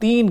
3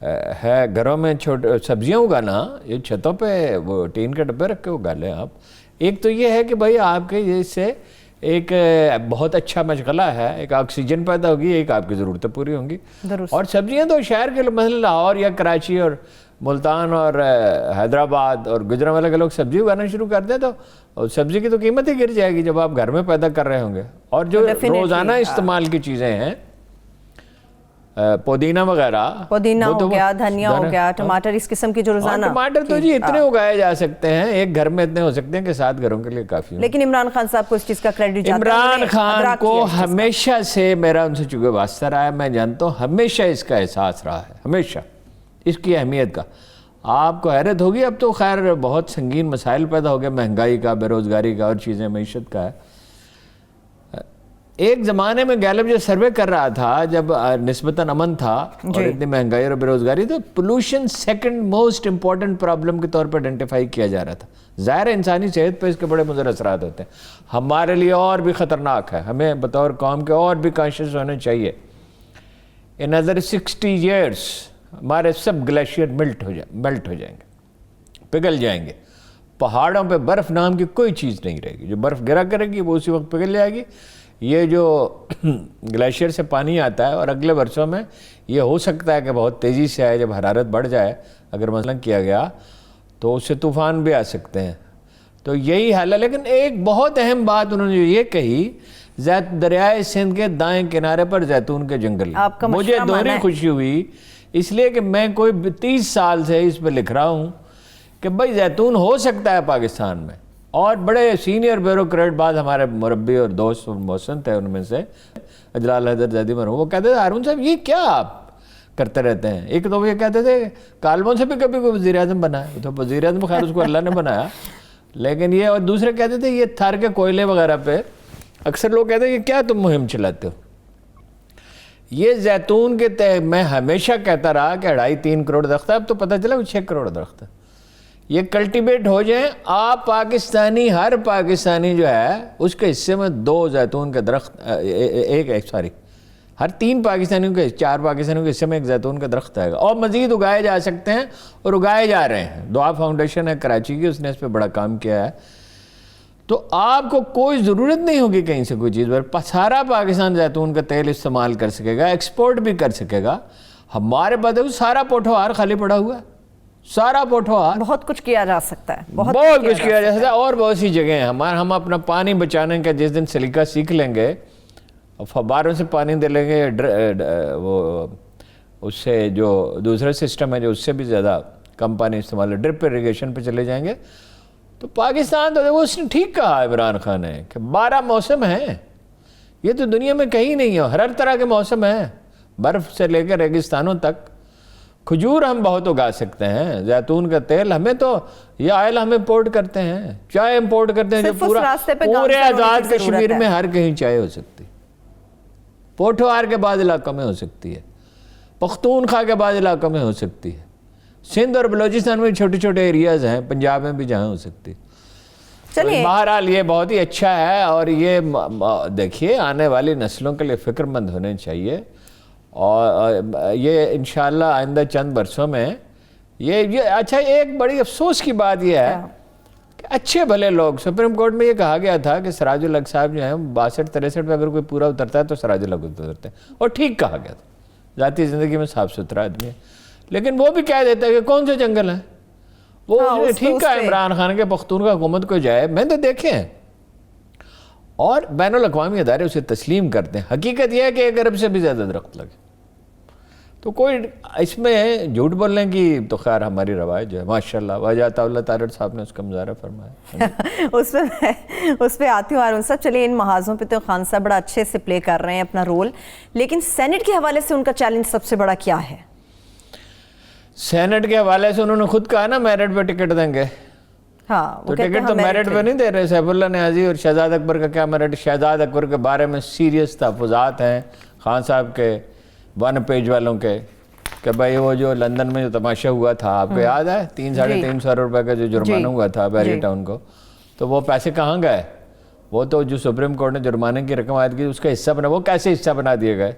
ہے گھروں میں چھوٹے سبزیاں اگانا، یہ چھتوں پہ وہ ٹین کے ڈبے رکھ کے اگا لیں آپ. ایک تو یہ ہے کہ بھائی آپ کے اس سے ایک بہت اچھا مشغلہ ہے، ایک آکسیجن پیدا ہوگی، ایک آپ کی ضرورتیں پوری ہوں گی. اور سبزیاں تو شہر کے مثلا لاہور یا کراچی اور ملتان اور حیدرآباد اور گجرانوالہ کے لوگ سبزی اگانا شروع کر دیں تو سبزی کی تو قیمت ہی گر جائے گی جب آپ گھر میں پیدا کر رہے ہوں گے. اور جو روزانہ استعمال کی چیزیں ہیں، پودینہ وغیرہ، پودینہ ہو گیا، دھنیا ہو گیا، ٹماٹر، اس قسم کی جو روزانہ. ٹماٹر تو جی اتنے اگائے جا سکتے ہیں، ایک گھر میں اتنے ہو سکتے ہیں کہ 7 گھروں کے لیے کافی. لیکن عمران خان صاحب کو اس چیز کا کریڈٹ جاتا ہے. عمران خان کو ہمیشہ سے میرا ان سے چونکہ واسطہ رہا ہے، میں جانتا ہوں ہمیشہ اس کا احساس رہا ہے، ہمیشہ اس کی اہمیت کا. آپ کو حیرت ہوگی، اب تو خیر بہت سنگین مسائل پیدا ہو گئے، مہنگائی کا، بے روزگاری کا اور چیزیں، معیشت کا ہے. ایک زمانے میں گیلپ جو سروے کر رہا تھا جب نسبتاً امن تھا اور اتنی مہنگائی اور بے روزگاری، تو pollution second most important problem کے طور پر آئیڈینٹیفائی کیا جا رہا تھا. ظاہر انسانی صحت پہ اس کے بڑے مضر اثرات ہوتے ہیں، ہمارے لیے اور بھی خطرناک ہے، ہمیں بطور قوم کے اور بھی کانشیس ہونا چاہیے. ان ادر 60 years ہمارے سب گلیشیئر ملٹ ہو جائیں گے، پگھل جائیں گے. پہاڑوں پہ برف نام کی کوئی چیز نہیں رہے گی، جو برف گرا کرے گی وہ اسی وقت پگھل جائے گی. یہ جو گلیشیئر سے پانی آتا ہے، اور اگلے برسوں میں یہ ہو سکتا ہے کہ بہت تیزی سے آئے، جب حرارت بڑھ جائے اگر مثلا کیا گیا تو اس سے طوفان بھی آ سکتے ہیں. تو یہی حال ہے. لیکن ایک بہت اہم بات انہوں نے یہ کہی، دریائے سندھ کے دائیں کنارے پر زیتون کے جنگل. مجھے دوہری خوشی ہوئی اس لیے کہ میں کوئی 30 سال سے اس پہ لکھ رہا ہوں کہ بھائی زیتون ہو سکتا ہے پاکستان میں. اور بڑے سینئر بیوروکریٹ بعد ہمارے مربی اور دوست اور محسن تھے، ان میں سے اجلال حیدر زیدی مرحوم، وہ کہتے تھے ہارون صاحب یہ کیا آپ کرتے رہتے ہیں. ایک تو وہ یہ کہتے تھے کالموں سے بھی کبھی کوئی وزیر اعظم بنا ہے، تو وزیر اعظم خیر اس کو اللہ نے بنایا، لیکن یہ. اور دوسرے کہتے تھے یہ تھار کے کوئلے وغیرہ پہ اکثر لوگ کہتے ہیں کہ کیا تم مہم چلاتے ہو. یہ زیتون کے میں ہمیشہ کہتا رہا کہ 2.5-3 کروڑ درخت ہے، اب تو پتہ چلا وہ 6 کروڑ درخت ہے. یہ کلٹیویٹ ہو جائیں، آپ پاکستانی، ہر پاکستانی جو ہے اس کے حصے میں 2 زیتون کے درخت، ہر 3 پاکستانیوں کے 4 پاکستانیوں کے حصے میں 1 زیتون کا درخت آئے گا. اور مزید اگائے جا سکتے ہیں اور اگائے جا رہے ہیں. دعا فاؤنڈیشن ہے کراچی کی، اس نے اس پہ بڑا کام کیا ہے. تو آپ کو کوئی ضرورت نہیں ہوگی کہیں سے کوئی چیز پر، سارا پاکستان زیتون کا تیل استعمال کر سکے گا، ایکسپورٹ بھی کر سکے گا. ہمارے پاس سارا پوٹھوہار خالی پڑا ہوا ہے، سارا پوٹھوہار. بہت کچھ کیا جا سکتا ہے، بہت کچھ کیا جا سکتا ہے. اور بہت سی جگہیں ہیں ہم اپنا پانی بچانے کا جس دن سلیقہ سیکھ لیں گے، فواروں سے پانی دے لیں گے، وہ اس سے جو دوسرا سسٹم ہے جو اس سے بھی زیادہ کم پانی استعمال ہے، ڈرپ اریگیشن پہ چلے جائیں گے، تو پاکستان تو اس نے ٹھیک کہا عمران خان نے کہ 12 موسم ہیں. یہ تو دنیا میں کہیں نہیں ہے، ہر طرح کے موسم ہیں، برف سے لے کر ریگستانوں تک. کھجور ہم بہت اگا سکتے ہیں، زیتون کا تیل ہمیں تو، یہ آئل ہم امپورٹ کرتے ہیں، چائے امپورٹ کرتے ہیں، جو پورے آزاد کشمیر میں ہر کہیں چائے ہو سکتی، پوٹھوہار کے بعد علاقوں میں ہو سکتی ہے، پختونخوا کے بعد علاقوں میں ہو سکتی ہے، سندھ اور بلوچستان میں چھوٹے چھوٹے ایریاز ہیں، پنجاب میں بھی جہاں ہو سکتی ہے. بہرحال یہ بہت ہی اچھا ہے. اور یہ دیکھیے آنے والی نسلوں کے لیے فکر مند ہونے چاہیے. اور یہ انشاءاللہ آئندہ چند برسوں میں یہ اچھا. ایک بڑی افسوس کی بات یہ ہے کہ اچھے بھلے لوگ، سپریم کورٹ میں یہ کہا گیا تھا کہ سراج الحق صاحب جو ہیں 62-63 میں اگر کوئی پورا اترتا ہے تو سراج الحق اترتے ہیں، اور ٹھیک کہا گیا تھا، ذاتی زندگی میں صاف ستھرا آدمی ہے. لیکن وہ بھی کہہ دیتا ہے کہ کون سے جنگل ہیں. وہ ٹھیک کہا عمران خان کے پختونخوا حکومت کو جائے، میں نے دیکھے ہیں، اور بین الاقوامی ادارے اسے تسلیم کرتے ہیں. حقیقت یہ ہے کہ 1 ارب سے بھی زیادہ درخت لگے. تو کوئی اس میں جھوٹ بولنے کی تو خیر ہماری روایت ہے، ماشاءاللہ. واجہ اللہ تارڑ صاحب نے اس کا مظاہرہ فرمایا. اس پہ آتی ہوں ہارون صاحب. چلیے ان محاذوں پہ تو خان صاحب بڑا اچھے سے پلے کر رہے ہیں اپنا رول، لیکن سینٹ کے حوالے سے ان کا چیلنج سب سے بڑا کیا ہے؟ سینٹ کے حوالے سے انہوں نے خود کہا نا میرٹ پہ ٹکٹ دیں گے. ہاں تو ٹکٹ تو میرٹ پہ نہیں دے رہے. سیف اللہ نیازی اور شہزاد اکبر کا کیا میرٹ؟ شہزاد اکبر کے بارے میں سیریس تحفظات ہیں خان صاحب کے 1 پیج والوں کے، کہ بھائی وہ جو لندن میں جو تماشا ہوا تھا آپ کو یاد ہے، 300-350 روپے کا جو جرمانہ ہوا تھا بیری ٹاؤن کو، تو وہ پیسے کہاں گئے؟ وہ تو جو سپریم کورٹ نے جرمانے کی رقم عائد کی اس کا حصہ بنا، وہ کیسے حصہ بنا دیے گئے؟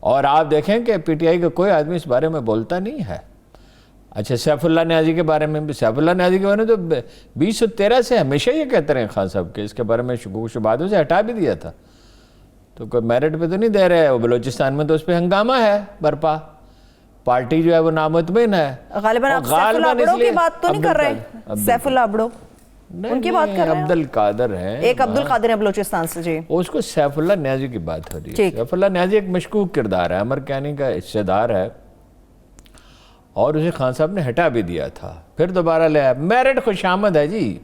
اور آپ دیکھیں کہ پی ٹی آئی کا کوئی آدمی اس بارے میں بولتا نہیں ہے. اچھا سیف اللہ نیازی کے بارے میں بھی, سیف اللہ نیازی کے بارے میں تو 2013 سے ہمیشہ یہ کہتے رہے خان صاحب کہ اس کے بارے میں شکوک شبہات سے ہٹا بھی دیا تھا, تو کوئی میرٹ پہ تو نہیں دے رہے. وہ بلوچستان میں تو اس پہ ہنگامہ ہے برپا, پارٹی جو ہے وہ نامطمئن ہے. غالباً آپ سیف اللہ عبڑو کی بات تو نہیں کر رہے؟ سیف اللہ عبڑو ان کی بات کر رہے ہیں؟ عبد القادر ہیں, ایک عبد القادر ہیں بلوچستان سے. جی اس کو سیف اللہ نیازی کی بات ہو رہی ہے. سیف اللہ نیازی ایک مشکوک کردار ہے, امر کینی کا حصہ دار ہے, اور اسے خان صاحب نے ہٹا بھی دیا تھا, پھر دوبارہ لے آیا. میرٹ خوش آمد ہے جی,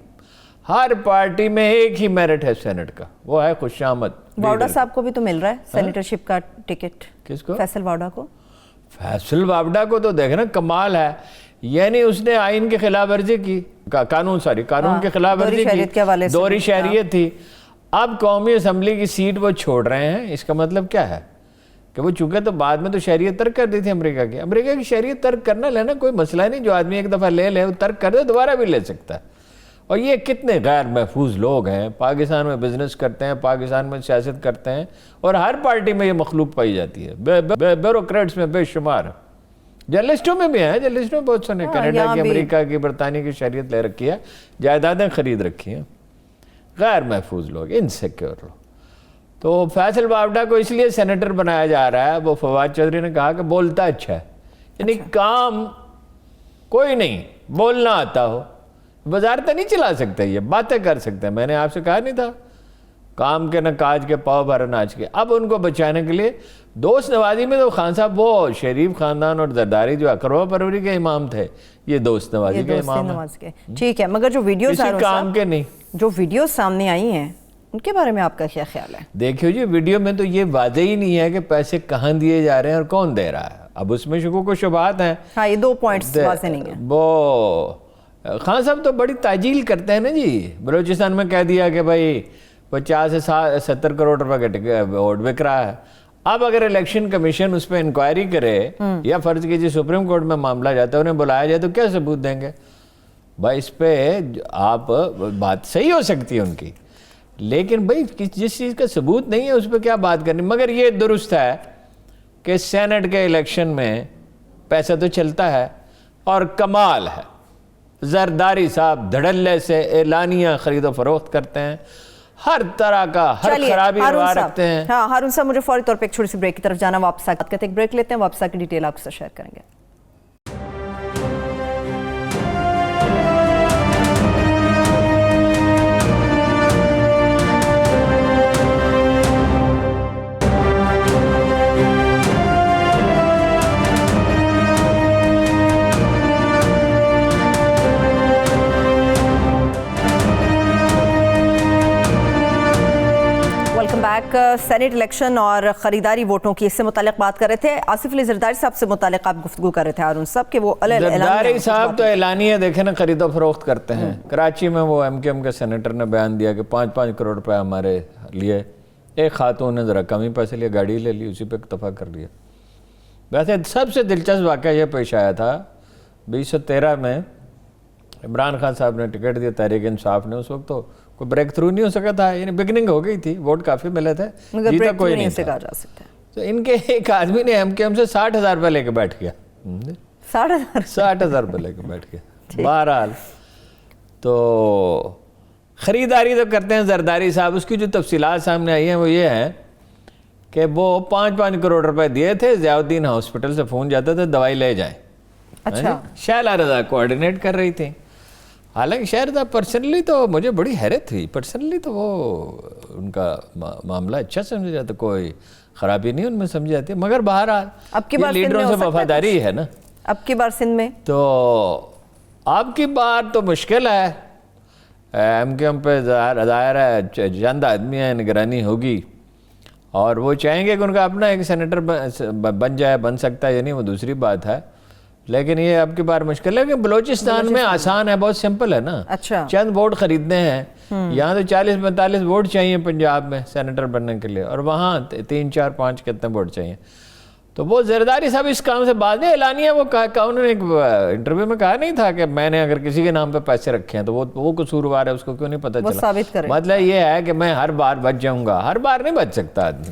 ہر پارٹی میں ایک ہی میرٹ ہے سینٹ کا, وہ ہے خوش آمد. واؤڈا صاحب کو بھی تو مل رہا ہے سینیٹرشپ کا ٹکٹ. کس کو؟ فیصل واؤڈا کو. فیصل واؤڈا کو تو دیکھنا کمال ہے, یعنی اس نے آئین کی خلاف ورزی کی, قانون کے خلاف ورزی کی, دوہری شہریت تھی. اب قومی اسمبلی کی سیٹ وہ چھوڑ رہے ہیں, اس کا مطلب کیا ہے کہ وہ چونکہ تو بعد میں تو شہریت ترک کر دی تھی امریکہ کی شہریت ترک کرنا لینا کوئی مسئلہ نہیں, جو آدمی ایک دفعہ لے وہ ترک کر دے دوبارہ بھی لے سکتا ہے. اور یہ کتنے غیر محفوظ لوگ ہیں, پاکستان میں بزنس کرتے ہیں, پاکستان میں سیاست کرتے ہیں, اور ہر پارٹی میں یہ مخلوق پائی جاتی ہے, بیوروکریٹس میں بے شمار, جرنلسٹوں میں بھی ہیں, جرنلسٹوں میں بہت سنے, کینیڈا کی, امریکہ کی, برطانیہ کی شہریت لے رکھی ہے, جائیدادیں خرید رکھی ہیں. غیر محفوظ لوگ, انسیکیور لوگ. تو فیصل واؤڈا کو اس لیے سینیٹر بنایا جا رہا ہے, وہ فواد چودھری نے کہا کہ بولتا اچھا ہے, یعنی کام کوئی نہیں, بولنا آتا ہو, وزارتیں نہیں چلا سکتے, یہ باتیں کر سکتے ہیں. میں نے آپ سے کہا نہیں تھا کام کے نہ کاج کے پاؤ بھر اناج کے. اب ان کو بچانے کے لیے دوست نوازی میں تو خان صاحب وہ شریف خاندان اور زرداری جو اقربا پروری کے امام تھے, یہ دوست نوازی کے امام ہیں. ٹھیک ہے, مگر جو ویڈیوز کسی کام کے نہیں, جو ویڈیوز سامنے آئی ہیں ان کے بارے میں آپ کا کیا خیال ہے؟ دیکھیو جی, ویڈیو میں تو یہ واضح ہی نہیں ہے کہ پیسے کہاں دیے جا رہے ہیں اور کون دے رہا ہے. اب اس میں شکوک و شبہات ہیں. ہاں, یہ 2 پوائنٹس واضح نہیں ہیں. وہ خان صاحب تو بڑی تعجیل کرتے ہیں نا جی. بلوچستان میں کہہ دیا کہ بھائی 50 سے 70 کروڑ روپے کا ووٹ بک رہا ہے. اب اگر الیکشن کمیشن اس پہ انکوائری کرے, یا فرض کیجیے سپریم کورٹ میں معاملہ جاتا ہے, انہیں بلایا جائے, تو کیا ثبوت دیں گے بھائی اس پہ؟ آپ بات صحیح ہو سکتی ہے ان کی, لیکن بھائی جس چیز کا ثبوت نہیں ہے اس پہ کیا بات کرنی. مگر یہ درست ہے کہ سینٹ کے الیکشن میں پیسہ تو چلتا ہے, اور کمال ہے زرداری صاحب دھڑلے سے اعلانیہ خرید و فروخت کرتے ہیں, ہر طرح کا ہر خرابی روا رکھتے ہیں. ہاں ہارون صاحب, مجھے فوری طور پہ ایک چھوٹی سی بریک کی طرف جانا, واپس آ کے ایک بریک لیتے ہیں, واپس آ کے ڈیٹیل آپ سے شیئر کریں گے. سینٹ الیکشن اور خریداری ووٹوں کی, اس سے متعلق بات کر رہے تھے. آصف علی زرداری صاحب سے متعلق آپ گفتگو کر رہے تھے ہارون صاحب, کہ وہ زرداری صاحب تو اعلانیہ دیکھیں نا خرید و فروخت کرتے ہیں. کراچی میں وہ ایم کیو ایم کے سینیٹر نے بیان دیا کہ 5-5 کروڑ روپے ہمارے لیے. ایک خاتون نے ذرا کم ہی پیسے لیے, گاڑی لے لی, اسی پہ اکتفا کر لیا. ویسے سب سے دلچسپ واقعہ یہ پیش آیا تھا 2013 میں, عمران خان صاحب نے ٹکٹ دیا تحریک انصاف نے. اس وقت تو کوئی بریک تھرو نہیں ہو سکا تھا, یعنی بگننگ ہو گئی تھی, ووٹ کافی ملے تھے, جیتا کوئی نہیں تھا. تو ان کے ایک آدمی نے ایم کیو ایم سے 60,000 روپے لے کے بیٹھ گیا. 60,000 روپے لے کے بیٹھ گیا. بہرحال تو خریداری تو کرتے ہیں زرداری صاحب. اس کی جو تفصیلات سامنے آئی ہیں وہ یہ ہیں کہ وہ 5-5 کروڑ روپے دیے تھے, ضیاء الدین ہاسپٹل سے فون جاتا تھا دوائی لے جائیں. اچھا, شیلا رضا کوآرڈینیٹ کر رہی تھیں. حالانکہ شہرزاد پرسنلی تو مجھے بڑی حیرت ہوئی, پرسنلی تو وہ ان کا معاملہ اچھا سمجھا جاتا, کوئی خرابی نہیں ان میں سمجھی جاتی. مگر بہرحال یہ لیڈروں سے وفاداری ہے نا. اب کی بار سندھ میں تو اب کی بار تو مشکل ہے. ایم کیو ایم پہ ظاہر ہے چند آدمی ہیں, نگرانی ہوگی, اور وہ چاہیں گے کہ ان کا اپنا ایک سینیٹر بن جائے. بن سکتا ہے یا نہیں وہ دوسری بات ہے, لیکن یہ اب کی بار مشکل ہے. کہ بلوچستان میں آسان ہے, بہت سمپل ہے نا. اچھا, چند ووٹ خریدنے ہیں. یہاں تو 40-45 ووٹ چاہیے پنجاب میں سینیٹر بننے کے لیے, اور وہاں 3-4-5 کتنے ووٹ چاہیے. تو وہ زرداری صاحب اس کام سے بعد میں اعلانیہ وہ کہا, انہوں نے ایک انٹرویو میں کہا نہیں تھا کہ میں نے اگر کسی کے نام پہ پیسے رکھے ہیں تو وہ قصوروار ہے, اس کو کیوں نہیں پتہ چلا. ثابت کرے. مطلب یہ ہے کہ میں ہر بار بچ جاؤں گا. ہر بار نہیں بچ سکتا آدمی.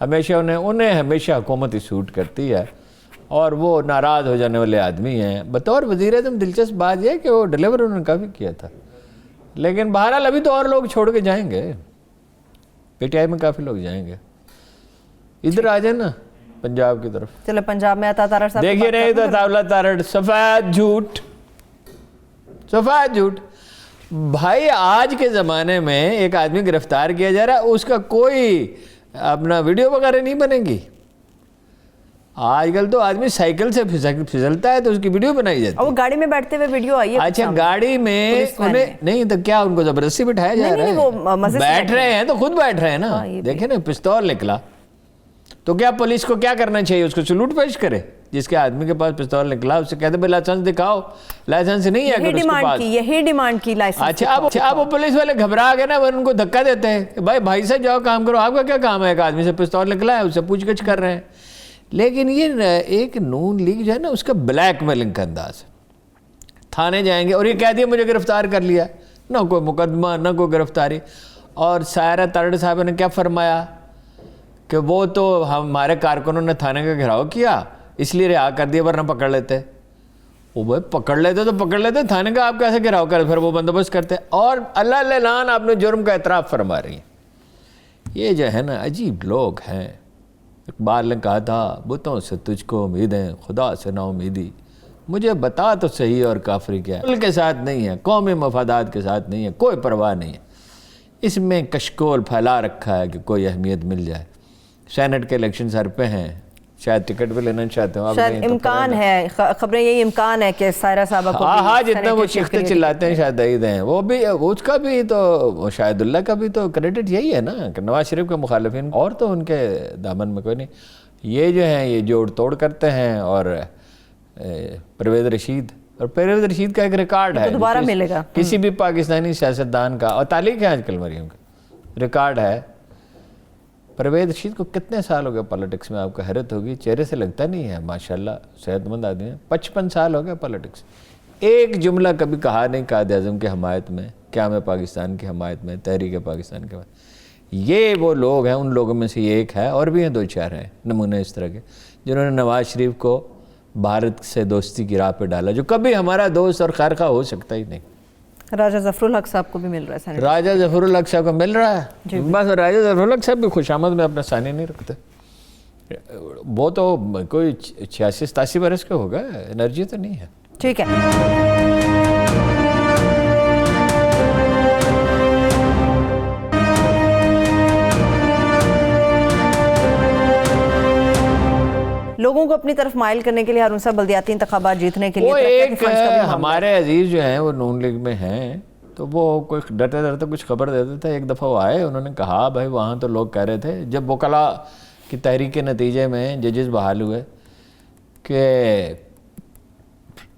ہمیشہ انہیں ہمیشہ حکومت ہی سوٹ کرتی ہے اور وہ ناراض ہو جانے والے آدمی ہیں. بطور وزیر اعظم دلچسپ بات یہ ہے کہ وہ ڈیلیور انہوں نے کافی کیا تھا, لیکن بہرحال ابھی تو اور لوگ چھوڑ کے جائیں گے, پی ٹی آئی میں کافی لوگ جائیں گے. ادھر آ جائیں نا پنجاب کی طرف. چلے پنجاب میں عطا تارڑ صاحب دیکھیے نہیں تو عطا تارڑ سفید جھوٹ, سفید جھوٹ. بھائی آج کے زمانے میں ایک آدمی گرفتار کیا جا رہا ہے, اس کا کوئی اپنا ویڈیو وغیرہ نہیں بنے گی. آج کل تو آدمی سائیکل سے پھسلتا ہے تو اس کی ویڈیو بنائی جاتی ہے. وہ گاڑی میں بیٹھتے ہوئے ویڈیو آئی ہے. اچھا گاڑی میں انہیں نہیں تو کیا ان کو زبردستی بٹھایا جا رہا ہے؟ بیٹھ رہے ہیں تو خود بیٹھ رہے ہیں نا. دیکھیں نا پستول نکلا تو کیا پولیس کو کیا کرنا چاہیے؟ اس کو سلوٹ پیش کرے. جس کے آدمی کے پاس پستول نکلا اس سے کہتے بھائی لائسنس دکھاؤ, لائسنس نہیں ہے اگر اس کے پاس. یہی ڈیمانڈ کی لائسنس. اچھا اب وہ پولیس والے گھبرا گئے نا, وہ ان کو دھکا دیتے ہیں کہ بھائی سے جاؤ کام کرو, آپ کا کیا کام ہے؟ ایک آدمی سے پستول نکلا ہے اس سے پوچھ گچھ کر رہے ہیں. لیکن یہ ایک نون لیگ جو ہے نا اس کا بلیک میلنگ کا انداز ہے. تھانے جائیں گے اور یہ کہہ دیا مجھے گرفتار کر لیا, نہ کوئی مقدمہ نہ کوئی گرفتاری. اور سائرہ تارڑ صاحب نے کیا فرمایا کہ وہ تو ہمارے کارکنوں نے تھانے کا گھیراؤ کیا اس لیے رہا کر دیا, ورنہ پکڑ لیتے. وہ بھائی پکڑ لیتے تو پکڑ لیتے, تھانے کا آپ کیسے گھیراؤ کرتے؟ پھر وہ بندوبست کرتے. اور اللہ اعلان آپ نے جرم کا اعتراف فرما رہی ہیں. یہ جو ہے نا عجیب لوگ ہیں. اقبال نے کہا تھا بتوں سے تجھ کو امیدیں خدا سے نا امیدی. مجھے بتا تو صحیح اور کافری کیا ہے. ملک کے ساتھ نہیں ہے, قومی مفادات کے ساتھ نہیں ہے, کوئی پرواہ نہیں ہے. اس میں کشکول پھیلا رکھا ہے کہ کوئی اہمیت مل جائے. سینٹ کے الیکشن سر پہ ہیں, شاید ٹکٹ بھی لینا چاہتے ہوں. شاید امکان ہے, خبریں یہی امکان ہے کہ سائرہ صاحبہ کو ہاں جتنا وہ چیختے چلاتے ہیں شاید عید ہیں وہ بھی, اس کا بھی تو شاہد اللہ کا بھی تو کریڈٹ یہی ہے نا کہ نواز شریف کے مخالفین اور تو ان کے دامن میں کوئی نہیں. یہ جو ہیں یہ جوڑ توڑ کرتے ہیں. اور پرویز رشید, اور پرویز رشید کا ایک ریکارڈ ہے دوبارہ ملے گا کسی بھی پاکستانی سیاستدان کا, اور تعلیق ہے آج کل مریم کا ریکارڈ ہے. پرویز رشید کو کتنے سال ہو گئے پالیٹکس میں؟ آپ کو حیرت ہوگی, چہرے سے لگتا نہیں ہے, ماشاءاللہ صحت مند آدمی ہے. 55 سال ہو گئے پالیٹکس. ایک جملہ کبھی کہا نہیں قائد اعظم کی حمایت میں, قیام پاکستان کی حمایت میں, تحریک پاکستان کے حمایت. یہ وہ لوگ ہیں, ان لوگوں میں سے یہ ایک ہے, اور بھی ہیں 2-4 ہیں نمونے اس طرح کے, جنہوں نے نواز شریف کو بھارت سے دوستی کی راہ پہ ڈالا, جو کبھی ہمارا دوست اور خیر خواہ ہو سکتا ہی نہیں. راجہ ظفر الحق صاحب کو بھی مل رہا ہے. راجہ ظفر الحق صاحب کو مل رہا ہے. بس راجہ ظفر الحق صاحب بھی خوش آمد میں اپنا ثانیہ نہیں رکھتے. وہ تو کوئی 86-87 برس کے ہو گئے, انرجی تو نہیں ہے. ٹھیک ہے. لوگوں کو اپنی طرف مائل کرنے کے لیے ہارون صاحب بلدیاتی انتخابات جیتنے کے لیے وہ ایک ہمارے عزیز جو ہیں وہ نون لیگ میں ہیں, تو وہ کوئی ڈرتے ڈرتے کچھ خبر دیتے تھے. ایک دفعہ وہ آئے, انہوں نے کہا بھائی وہاں تو لوگ کہہ رہے تھے جب وکلا کی تحریک کے نتیجے میں ججز بحال ہوئے کہ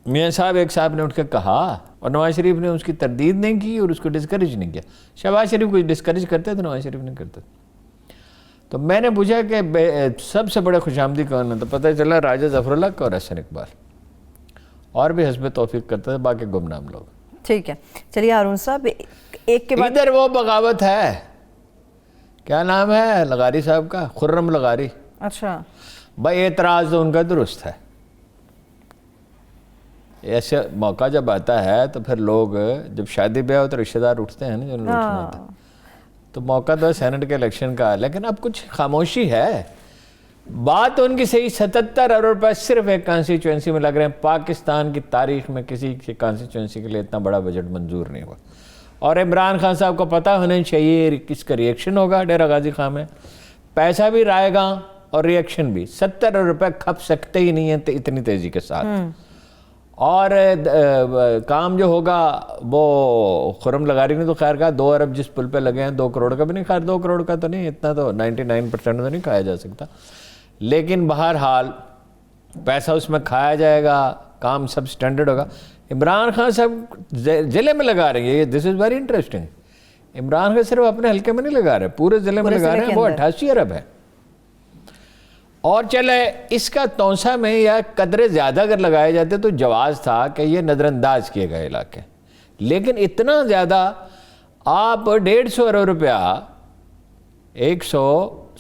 میاں صاحب ایک صاحب نے اٹھ کے کہا, اور نواز شریف نے اس کی تردید نہیں کی اور اس کو ڈسکریج نہیں کیا. شہباز شریف کو ڈسکریج کرتے تھے, نواز شریف نہیں کرتے. تو میں نے پوچھا کہ سب سے بڑے خوش آمدی کون ہے, تو پتہ چلا راجہ ظفر الحق اور احسن اقبال, اور بھی حسب توفیق کرتے تھے باقی گمنام لوگ. ٹھیک ہے چلیے ہارون صاحب, ایک کے بعد ادھر وہ بغاوت ہے, کیا نام ہے لغاری صاحب کا, خرم لغاری. اچھا بھائی اعتراض تو ان کا درست ہے. ایسے موقع جب آتا ہے تو پھر لوگ, جب شادی بیاہ ہو تو رشتہ دار اٹھتے ہیں نا, جو اٹھنا ہوتا ہے. تو موقع تو ہے سینٹ کے الیکشن کا, لیکن اب کچھ خاموشی ہے. بات ان کی صحیح 77 ارب روپے صرف ایک کانسٹیچوئنسی میں لگ رہے ہیں. پاکستان کی تاریخ میں کسی کی کانسٹیچوئنسی کے لیے اتنا بڑا بجٹ منظور نہیں ہوا. اور عمران خان صاحب کو پتہ ہونا چاہیے کس کا ریئیکشن ہوگا ڈیرہ غازی خان میں. پیسہ بھی رائے گا اور ریئیکشن بھی. 70 ارب روپے کھپ سکتے ہی نہیں ہیں اتنی تیزی کے ساتھ. اور کام جو ہوگا وہ خرم لغاری نے تو خیر کہا 2 ارب جس پل پہ لگے ہیں 2 کروڑ کا بھی نہیں, خیر 2 کروڑ کا تو نہیں, اتنا تو 99% تو نہیں کھایا جا سکتا. لیکن بہرحال پیسہ اس میں کھایا جائے گا, کام سب سٹینڈرڈ ہوگا. عمران خان صاحب ضلع میں لگا رہے ہیں, this is very interesting. Imran Khan صرف اپنے حلقے میں نہیں لگا رہے, پورے ضلع میں لگا رہے ہیں. وہ 88 ارب ہے. اور چلے اس کا تونسا میں یا قدرے زیادہ اگر لگائے جاتے تو جواز تھا کہ یہ نظر انداز کیے گئے علاقے. لیکن اتنا زیادہ, آپ 150 ارب روپیہ 100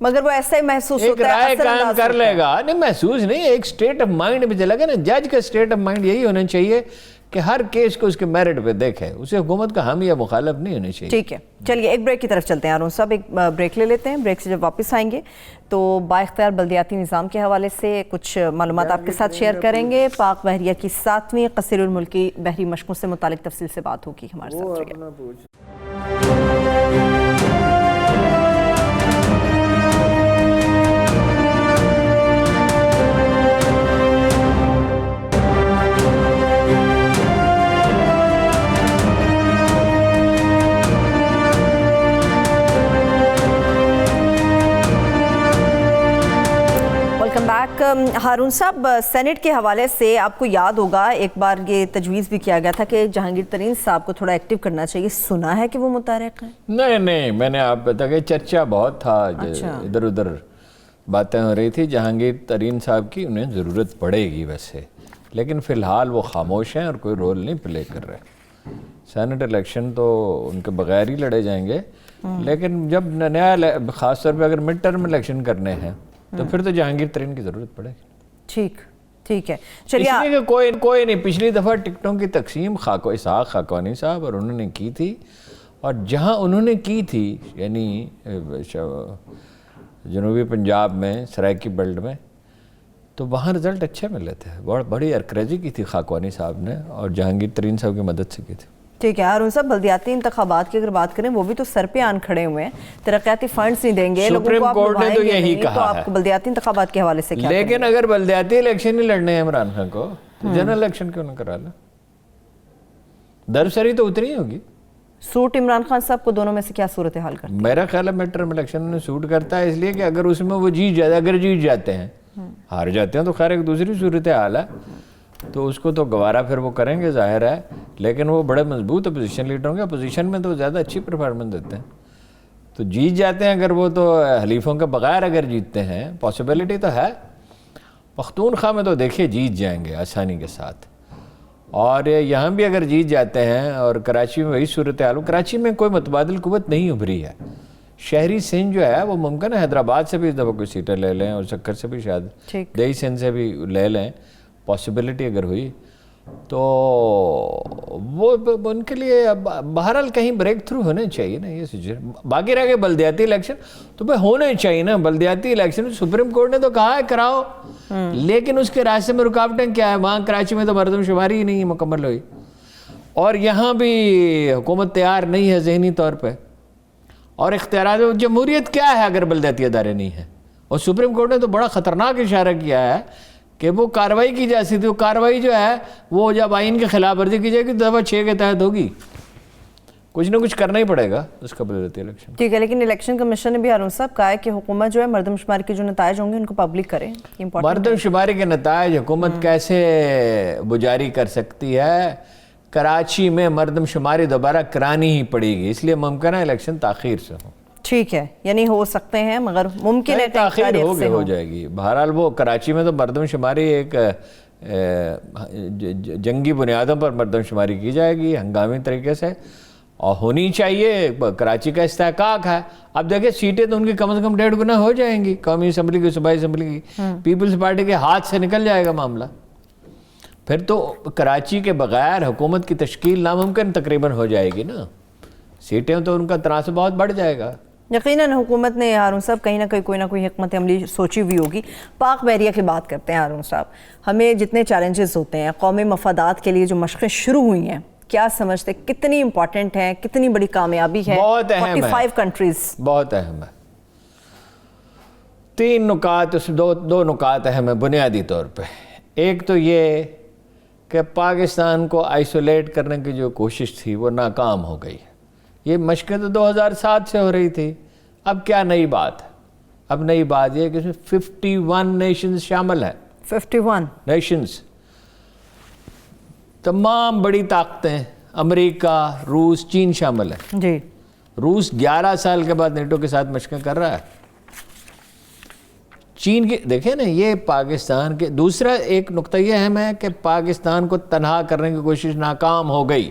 مگر وہ ایسا ہی محسوس ایک ہوتا ہے، رائے اثر قائم انداز کر ہوتا لے ہے۔ گا، نہیں محسوس نہیں، ایک سٹیٹ آف مائنڈ میں چلا گیا نا۔ جج کا سٹیٹ آف مائنڈ یہی ہونا چاہیے کہ ہر کیس کو اس کے میرٹ پہ دیکھے، اسے حکومت کا حامی یا مخالف نہیں ہونا چاہیے۔ ٹھیک ہے، چلیے ایک بریک کی طرف چلتے ہیں ہارون صاحب، ایک بریک لے لیتے ہیں۔ بریک سے جب واپس آئیں گے تو با اختیار بلدیاتی نظام کے حوالے سے کچھ معلومات آپ کے ساتھ شیئر کریں گے۔ پاک بحریہ کی 7ویں قصیر الملکی بحری مشقوں سے متعلق تفصیل سے بات ہوگی، ہمارے ساتھ رہیے۔ Welcome back. ہارون صاحب، سینٹ کے حوالے سے آپ کو یاد ہوگا ایک بار یہ تجویز بھی کیا گیا تھا کہ جہانگیر ترین صاحب کو تھوڑا ایکٹیو کرنا چاہیے، سنا ہے کہ وہ متحرک ہیں؟ نہیں، میں نے آپ بتا کہ چرچا بہت تھا، ادھر ادھر باتیں ہو رہی تھی جہانگیر ترین صاحب کی، انہیں ضرورت پڑے گی ویسے، لیکن فی الحال وہ خاموش ہیں اور کوئی رول نہیں پلے کر رہے۔ سینٹ الیکشن تو ان کے بغیر ہی لڑے جائیں گے، لیکن جب نیا خاص طور پہ اگر مڈ ٹرم الیکشن کرنے ہیں تو پھر تو جہانگیر ترین کی ضرورت پڑے گی۔ ٹھیک ہے، چلیے۔ اس لیے کہ کوئی نہیں، پچھلی دفعہ ٹکٹوں کی تقسیم اسحاق خاقانی صاحب اور انہوں نے کی تھی، اور جہاں انہوں نے کی تھی یعنی جنوبی پنجاب میں سرائکی بیلٹ میں، تو وہاں رزلٹ اچھے ملے تھے، بڑی ارکریزی کی تھی خاقانی صاحب نے اور جہانگیر ترین صاحب کی مدد سے کی تھی۔ ٹھیک ہے ہارون صاحب، بلدیاتی انتخابات کی اگر بات کریں، وہ بھی تو سر پہ آن کھڑے ہوئے ہیں، ترقیاتی فنڈز نہیں دیں گے، لوگوں کو آپ کورٹ نے تو یہی تو کہا آپ کو بلدیاتی انتخابات کے حوالے سے کیا؟ لیکن اگر بلدیاتی الیکشن ہی لڑنے ہیں عمران خان کو تو جنرل الیکشن کیوں نہ کرا لیں؟ درسری تو اتنی ہوگی۔ سوٹ عمران خان صاحب کو دونوں میں سے کیا صورتحال کرتی ہے؟ میرا خیال ہے مڈ ٹرم الیکشن میں سوٹ کرتا ہے، اس لیے کہ اگر اس میں وہ اگر جیت جاتے ہیں، ہار جاتے ہیں تو خیر ایک دوسری صورتحال ہے، تو اس کو تو گوارا پھر وہ کریں گے ظاہر ہے، لیکن وہ بڑے مضبوط اپوزیشن لیڈر ہوں گے، اپوزیشن میں تو زیادہ اچھی پرفارمنس دیتے ہیں، تو جیت جاتے ہیں اگر وہ تو حلیفوں کے بغیر اگر جیتتے ہیں، پاسبلٹی تو ہے۔ پختونخوا میں تو دیکھیے جیت جائیں گے آسانی کے ساتھ، اور یہاں بھی اگر جیت جاتے ہیں، اور کراچی میں وہی صورتحال، کراچی میں کوئی متبادل قوت نہیں ابھری ہے، شہری سندھ جو ہے وہ ممکن ہے حیدرآباد سے بھی اس دفعہ کوئی سیٹیں لے لیں، اور سکر سے بھی شاید دیہی سندھ سے بھی لے لیں، پاسبلٹی اگر ہوئی تو وہ ان کے لیے بہرحال کہیں بریک تھرو ہونے چاہیے نا، یہ سوچے۔ باقی رہ گئے بلدیاتی الیکشن تو بھائی ہونے چاہیے نا، بلدیاتی الیکشن سپریم کورٹ نے تو کہا ہے کراؤ، لیکن اس کے راستے میں رکاوٹیں کیا ہے؟ وہاں کراچی میں تو مردم شماری ہی نہیں مکمل ہوئی، اور یہاں بھی حکومت تیار نہیں ہے ذہنی طور پہ، اور اختیارات جمہوریت کیا ہے اگر بلدیاتی ادارے نہیں ہیں؟ اور سپریم کورٹ نے تو بڑا خطرناک اشارہ کیا ہے کہ وہ کارروائی کی جا سکتی ہے، وہ کارروائی جو ہے وہ جب آئین کی خلاف ورزی کی جائے گی تو دفعہ 6 کے تحت ہوگی، کچھ نہ کچھ کرنا ہی پڑے گا اس کا بلدیاتی الیکشن۔ ٹھیک ہے، لیکن الیکشن کمیشن نے بھی ہارون صاحب کہا ہے کہ حکومت جو ہے مردم شماری کے جو نتائج ہوں گے ان کو پبلک کرے۔ مردم شماری کے نتائج حکومت کیسے جاری کر سکتی ہے؟ کراچی میں مردم شماری دوبارہ کرانی ہی پڑے گی، اس لیے ممکن ہے الیکشن تاخیر سے ہو۔ ٹھیک ہے، یعنی ہو سکتے ہیں مگر ممکن ہے تاخیر ہو جائے گی۔ بہرحال وہ کراچی میں تو مردم شماری ایک جنگی بنیادوں پر مردم شماری کی جائے گی، ہنگامی طریقے سے، اور ہونی چاہیے، کراچی کا استحقاق ہے۔ اب دیکھیں سیٹیں تو ان کی کم از کم 1.5 گنا ہو جائیں گی، قومی اسمبلی کی، صوبائی اسمبلی کی، پیپلز پارٹی کے ہاتھ سے نکل جائے گا معاملہ، پھر تو کراچی کے بغیر حکومت کی تشکیل ناممکن تقریباً ہو جائے گی نا، سیٹیں تو ان کا تناسب بہت بڑھ جائے گا۔ یقیناً حکومت نے ہارون صاحب کہیں نہ کہیں کوئی نہ کوئی حکمت عملی سوچی ہوئی ہوگی۔ پاک بحریہ کی بات کرتے ہیں ہارون صاحب، ہمیں جتنے چیلنجز ہوتے ہیں، قومی مفادات کے لیے جو مشقیں شروع ہوئی ہیں، کیا سمجھتے کتنی امپورٹنٹ ہیں، کتنی بڑی کامیابی ہے؟ بہت اہم ہے، 45 کنٹریز، بہت اہم ہے۔ 3 نکات، دو نکات اہم ہیں بنیادی طور پہ۔ ایک تو یہ کہ پاکستان کو آئسولیٹ کرنے کی جو کوشش تھی وہ ناکام ہو گئی۔ یہ مشقیں تو 2007 سے ہو رہی تھی، اب کیا نئی بات ہے؟ اب نئی بات یہ کہ اس میں 51 نیشنز شامل ہیں۔ 51 نیشنز، تمام بڑی طاقتیں، امریکہ، روس، چین شامل ہیں۔ جی، روس 11 سال کے بعد نیٹو کے ساتھ مشقیں کر رہا ہے۔ چین کی دیکھیں نا، یہ پاکستان کے دوسرا ایک نقطہ یہ اہم ہے کہ پاکستان کو تنہا کرنے کی کوشش ناکام ہو گئی۔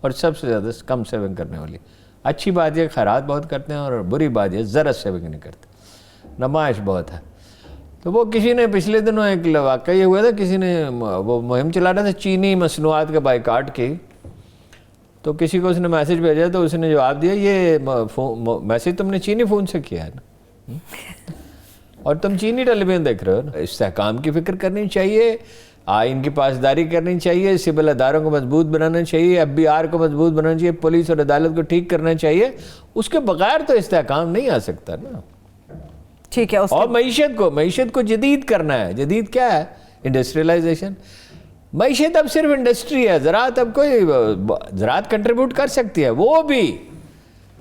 اور سب سے زیادہ کم سیونگ کرنے والی. اچھی بات یہ خیرات بہت کرتے ہیں اور بری بات یہ ذرا سیونگ نہیں کرتے, نمائش بہت ہے. تو وہ کسی نے پچھلے دنوں ایک واقعہ یہ ہوا تھا, کسی نے وہ مہم چلا رہا تھا چینی مصنوعات کا بائیکاٹ کی. تو کسی کو اس نے میسج بھیجا تو اس نے جواب دیا یہ میسج تم نے چینی فون سے کیا ہے نا, اور تم چینی ٹیلی ویژن دیکھ رہے ہو نا. استحکام کی فکر کرنی چاہیے, آئین کی پاسداری کرنی چاہیے, سول اداروں کو مضبوط بنانا چاہیے, FBR کو مضبوط بنانا چاہیے, پولیس اور عدالت کو ٹھیک کرنا چاہیے. اس کے بغیر تو استحکام نہیں آ سکتا نا. ٹھیک ہے. اور معیشت کو جدید کرنا ہے. جدید کیا ہے؟ انڈسٹریلائزیشن. معیشت اب صرف انڈسٹری ہے. زراعت اب کوئی زراعت کنٹریبیوٹ کر سکتی ہے, وہ بھی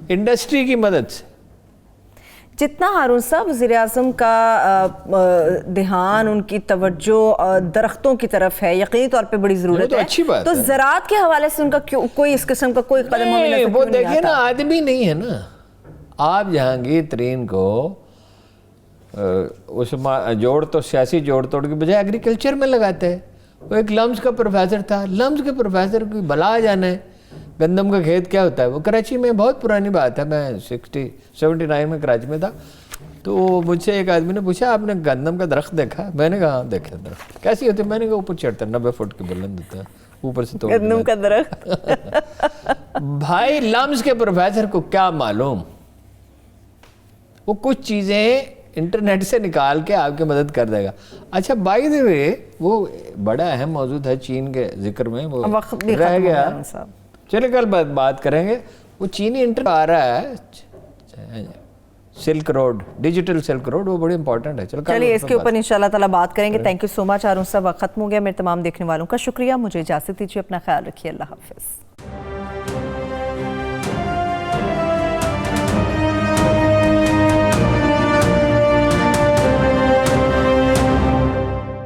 انڈسٹری کی مدد سے. جتنا ہارون صاحب وزیر اعظم کا دھیان, ان کی توجہ درختوں کی طرف ہے, یقینی طور پہ بڑی ضرورت ہے, تو زراعت کے حوالے سے ان کا کوئی اس قسم کا کوئی قدم ہمیں نظر وہ دیکھیں نا, آدمی نہیں ہے نا. آپ جہانگیر ترین کو اس جوڑ تو سیاسی جوڑ توڑ کے بجائے ایگریکلچر میں لگاتے ہیں. وہ ایک لمز کا پروفیسر تھا, لمز کے پروفیسر کو بلا جانا ہے. گندم کا کھیت کیا ہوتا ہے, وہ کراچی میں بہت پرانی بات ہے, میں 79 میں کراچی میں تھا. تو مجھ سے ایک آدمی نے پوچھا آپ نے گندم کا درخت دیکھا؟ میں نے کہا ہاں دیکھا. درخت کیسی ہوتی ہے؟ میں نے کہا اوپر چڑھتا ہے, 90 فٹ کی بلند ہوتا ہے, اوپر سے توڑ گندم کا درخت. بھائی لمز کے پروفیسر کو کیا معلوم, وہ کچھ چیزیں انٹرنیٹ سے نکال کے آپ کی مدد کر دے گا. اچھا بائی دی وے, وہ بڑا اہم موضوع ہے چین کے ذکر میں, وہ رہ گیا, چلے کل بات کریں گے. وہ چینی انٹر آ رہا ہے silk road, digital silk road, وہ بڑی امپورٹنٹ ہے. چلیے اس کے اوپر انشاءاللہ تعالیٰ بات کریں گے. تھینک یو سو مچ ہارون صاحب, وقت ختم ہو گیا. میرے تمام دیکھنے والوں کا شکریہ. مجھے اجازت دیجیے, اپنا خیال رکھیے. اللہ حافظ.